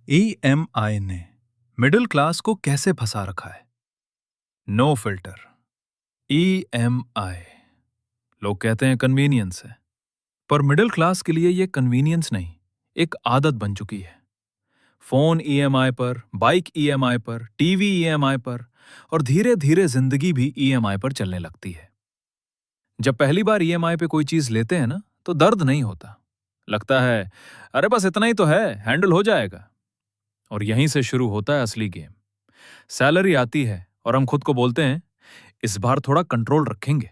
EMI ने middle class को कैसे फंसा रखा है। No filter. ईएमआई, लोग कहते हैं कन्वीनियंस है, पर मिडिल क्लास के लिए यह कन्वीनियंस नहीं, एक आदत बन चुकी है। फोन ईएमआई पर, बाइक ईएमआई पर, टीवी ईएमआई पर, और धीरे धीरे जिंदगी भी ईएमआई पर चलने लगती है। जब पहली बार ईएमआई पे कोई चीज लेते हैं ना, तो दर्द नहीं होता। लगता है अरे बस इतना ही तो है, हैंडल हो जाएगा। और यहीं से शुरू होता है असली गेम। सैलरी आती है और हम खुद को बोलते हैं इस बार थोड़ा कंट्रोल रखेंगे।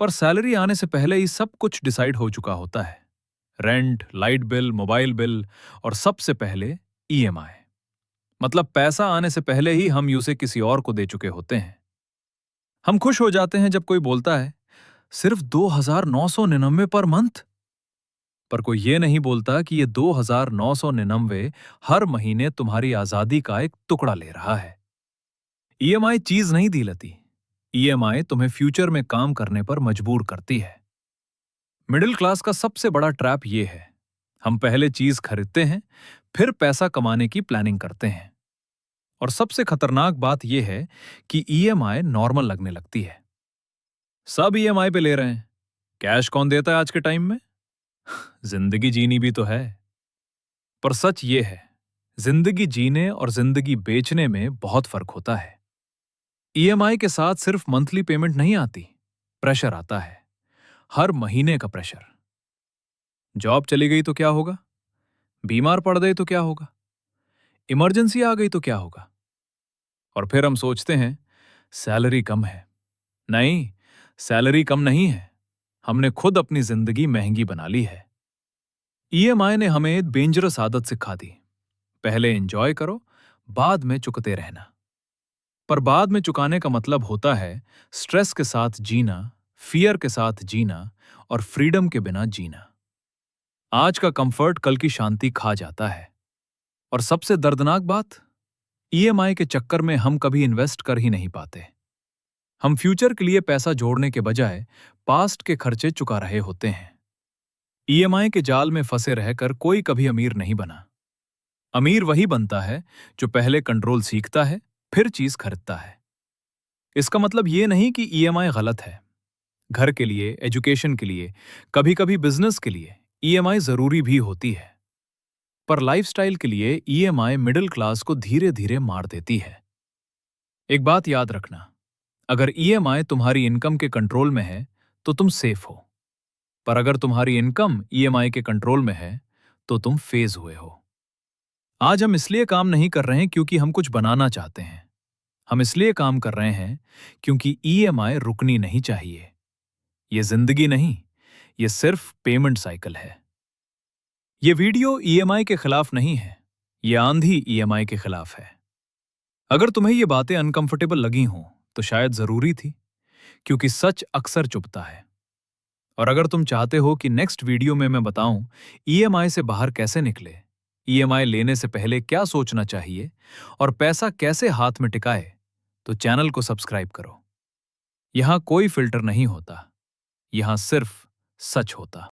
पर सैलरी आने से पहले ही सब कुछ डिसाइड हो चुका होता है। Rent, light bill, mobile bill और सबसे पहले ईएमआई। मतलब पैसा आने से पहले ही हम उसे किसी और को दे चुके होते हैं। हम खुश हो जाते हैं जब कोई बोलता है सिर्फ 2,999 पर मंथ। पर कोई ये नहीं बोलता कि ये 2,999 हर महीने तुम्हारी आजादी का एक टुकड़ा ले रहा है। ईएमआई चीज नहीं दिलाती। ईएमआई तुम्हें फ्यूचर में काम करने पर मजबूर करती है। मिडिल क्लास का सबसे बड़ा ट्रैप ये है, हम पहले चीज खरीदते हैं, फिर पैसा कमाने की प्लानिंग करते हैं। और सबसे खतरनाक बात यह है कि ईएमआई नॉर्मल लगने लगती है। सब ईएमआई पे ले रहे हैं, कैश कौन देता है आज के टाइम में? जिंदगी जीनी भी तो है। पर सच ये है, जिंदगी जीने और जिंदगी बेचने में बहुत फर्क होता है। ईएमआई के साथ सिर्फ मंथली पेमेंट नहीं आती, प्रेशर आता है, हर महीने का प्रेशर। जॉब चली गई तो क्या होगा? बीमार पड़ गए तो क्या होगा? इमरजेंसी आ गई तो क्या होगा? और फिर हम सोचते हैं सैलरी कम है। नहीं, सैलरी कम नहीं है, हमने खुद अपनी जिंदगी महंगी बना ली है। ईएमआई ने हमें एक डेंजरस आदत सिखा दी, पहले एंजॉय करो, बाद में चुकते रहना। पर बाद में चुकाने का मतलब होता है स्ट्रेस के साथ जीना, फियर के साथ जीना और फ्रीडम के बिना जीना। आज का कंफर्ट कल की शांति खा जाता है। और सबसे दर्दनाक बात, ईएमआई के चक्कर में हम कभी इन्वेस्ट कर ही नहीं पाते। हम फ्यूचर के लिए पैसा जोड़ने के बजाय पास्ट के खर्चे चुका रहे होते हैं। ईएमआई के जाल में फंसे रहकर कोई कभी अमीर नहीं बना। अमीर वही बनता है जो पहले कंट्रोल सीखता है, फिर चीज खरीदता है। इसका मतलब यह नहीं कि ईएमआई गलत है। घर के लिए, एजुकेशन के लिए, कभी कभी बिजनेस के लिए ईएमआई जरूरी भी होती है। पर लाइफस्टाइल के लिए ईएमआई मिडिल क्लास को धीरे धीरे मार देती है। एक बात याद रखना, अगर ईएमआई तुम्हारी इनकम के कंट्रोल में है तो तुम सेफ हो। पर अगर तुम्हारी इनकम ईएमआई के कंट्रोल में है तो तुम फेज हुए हो। आज हम इसलिए काम नहीं कर रहे हैं क्योंकि हम कुछ बनाना चाहते हैं। हम इसलिए काम कर रहे हैं क्योंकि ईएमआई रुकनी नहीं चाहिए। ये जिंदगी नहीं, ये सिर्फ पेमेंट साइकिल है। ये वीडियो ईएमआई के खिलाफ नहीं है, ये आंधी ईएमआई के खिलाफ है। अगर तुम्हें ये बातें अनकंफर्टेबल लगी हों तो शायद जरूरी थी, क्योंकि सच अक्सर चुभता है। और अगर तुम चाहते हो कि नेक्स्ट वीडियो में मैं बताऊं ईएमआई से बाहर कैसे निकले, ईएमआई लेने से पहले क्या सोचना चाहिए और पैसा कैसे हाथ में टिकाए, तो चैनल को सब्सक्राइब करो। यहां कोई फिल्टर नहीं होता, यहां सिर्फ सच होता।